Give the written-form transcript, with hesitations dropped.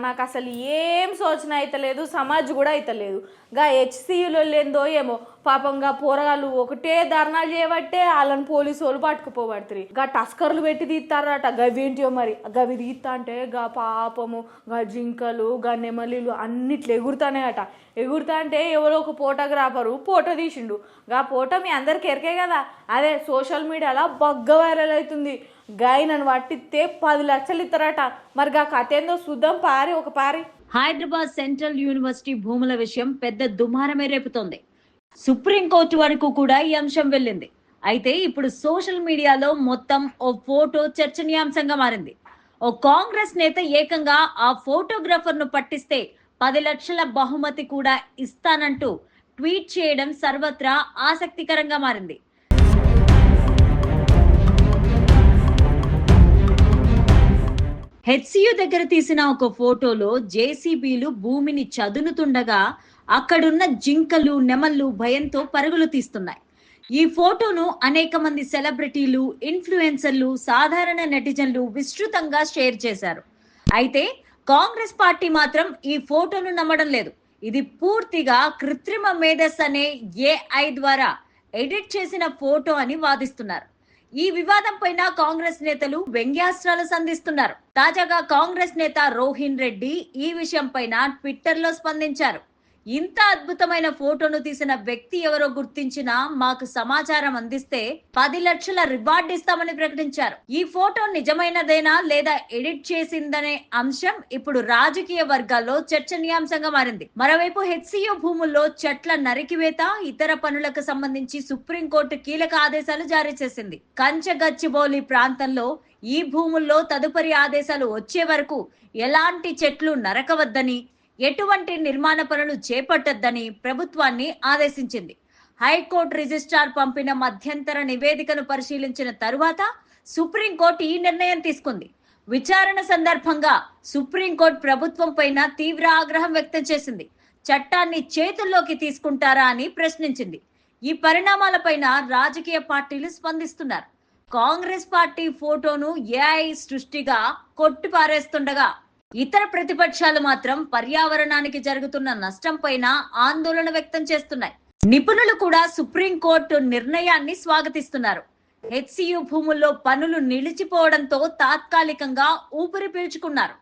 నాకు అసలు ఏం సోచన అయితలేదు, సమాజ్ కూడా అయితలేదు. గా హెచ్సియులో లేదో ఏమో పాపంగా పోరగాళ్ళు ఒకటే ధర్నాలు చేయబట్టే వాళ్ళని పోలీసు వాళ్ళు పట్టుకుపోబడుతుంది. గా టస్కర్లు పెట్టి తీస్తారట, గవేంటియో మరి గవి తీస్తా అంటే గా పాపము గా జింకలు గా నెమలిలు అన్నిట్లు ఎగురుతానేయట. ఎగురుతా అంటే ఎవరో ఒక ఫోటోగ్రాఫరు ఫోటో తీసిండు. గా ఫోటో మీ అందరికి ఎరికే కదా, అదే సోషల్ మీడియాలో బగ్గ వైరల్ అవుతుంది. గాయ నన్ను పట్టిస్తే 10 లక్షలు ఇస్తారట. మరి గా కథ ఏందో చూద్దాం పారి ఒక పారి. హైదరాబాద్ సెంట్రల్ యూనివర్సిటీ భూముల విషయం పెద్ద దుమారమే రేపుతోంది. సుప్రీంకోర్టు వరకు కూడా ఈ అంశం వెళ్ళింది. అయితే ఇప్పుడు సోషల్ మీడియాలో మొత్తం ఓ ఫోటో చర్చనీయాంశంగా మారింది. ఓ కాంగ్రెస్ నేత ఏకంగా ఆ ఫోటోగ్రాఫర్ ను పట్టిస్తే 10 లక్షల బహుమతి కూడా ఇస్తానంటూ ట్వీట్ చేయడం సర్వత్రా ఆసక్తికరంగా మారింది. హెచ్సియు దగ్గర తీసిన ఒక ఫోటోలో జేసీబీలు భూమిని చదునుతుండగా అక్కడున్న జింకలు నెమళ్ళు భయంతో పరుగులు తీస్తున్నాయి. ఈ ఫోటోను అనేక మంది సెలబ్రిటీలు, ఇన్ఫ్లుయెన్సర్లు, సాధారణ నెటిజన్లు విస్తృతంగా షేర్ చేశారు. అయితే కాంగ్రెస్ పార్టీ మాత్రం ఈ ఫోటోను నమ్మడం లేదు. ఇది పూర్తిగా కృత్రిమ మేధస్సు అనే ఏఐ ద్వారా ఎడిట్ చేసిన ఫోటో అని వాదిస్తున్నారు. ఈ వివాదం పైన కాంగ్రెస్ నేతలు వ్యంగ్యాస్త్రాలు సంధిస్తున్నారు. తాజాగా కాంగ్రెస్ నేత రోహిన్ రెడ్డి ఈ విషయం పైన ట్విట్టర్ లో స్పందించారు. ఇంత అద్భుతమైన ఫోటోను తీసిన వ్యక్తి ఎవరో గుర్తించినా మాకు సమాచారం అందిస్తే 10 లక్షల రివార్డ్ ఇస్తామని ప్రకటించారు. ఈ ఫోటో నిజమైనదేనా లేదా ఎడిట్ చేసిందనే అంశం ఇప్పుడు రాజకీయ వర్గాల్లో చర్చనీయాంశంగా మారింది. మరోవైపు హెచ్సియు భూముల్లో చెట్ల నరికివేత, ఇతర పనులకు సంబంధించి సుప్రీంకోర్టు కీలక ఆదేశాలు జారీ చేసింది. కంచగచ్చిబౌలి ప్రాంతంలో ఈ భూముల్లో తదుపరి ఆదేశాలు వచ్చే వరకు ఎలాంటి చెట్లు నరకవద్దని, ఎటువంటి నిర్మాణ పనులు చేపట్టొద్దని ప్రభుత్వాన్ని ఆదేశించింది. హైకోర్టు రిజిస్ట్రార్ పంపిన మధ్యంతర నివేదికను పరిశీలించిన తరువాత సుప్రీంకోర్టు ఈ నిర్ణయం తీసుకుంది. విచారణ సందర్భంగా సుప్రీంకోర్టు ప్రభుత్వం పైన తీవ్ర ఆగ్రహం వ్యక్తం చేసింది. చట్టాన్ని చేతుల్లోకి తీసుకుంటారా అని ప్రశ్నించింది. ఈ పరిణామాలపైన రాజకీయ పార్టీలు స్పందిస్తున్నారు. కాంగ్రెస్ పార్టీ ఫోటోను ఏఐ సృష్టిగా కొట్టిపారేస్తుండగా ఇతర ప్రతిపక్షాలు మాత్రం పర్యావరణానికి జరుగుతున్న నష్టం పైన ఆందోళన వ్యక్తం చేస్తున్నాయి. నిపుణులు కూడా సుప్రీంకోర్టు నిర్ణయాన్ని స్వాగతిస్తున్నారు. హెచ్సియు భూముల్లో పనులు నిలిచిపోవడంతో తాత్కాలికంగా ఊపిరి పీల్చుకున్నారు.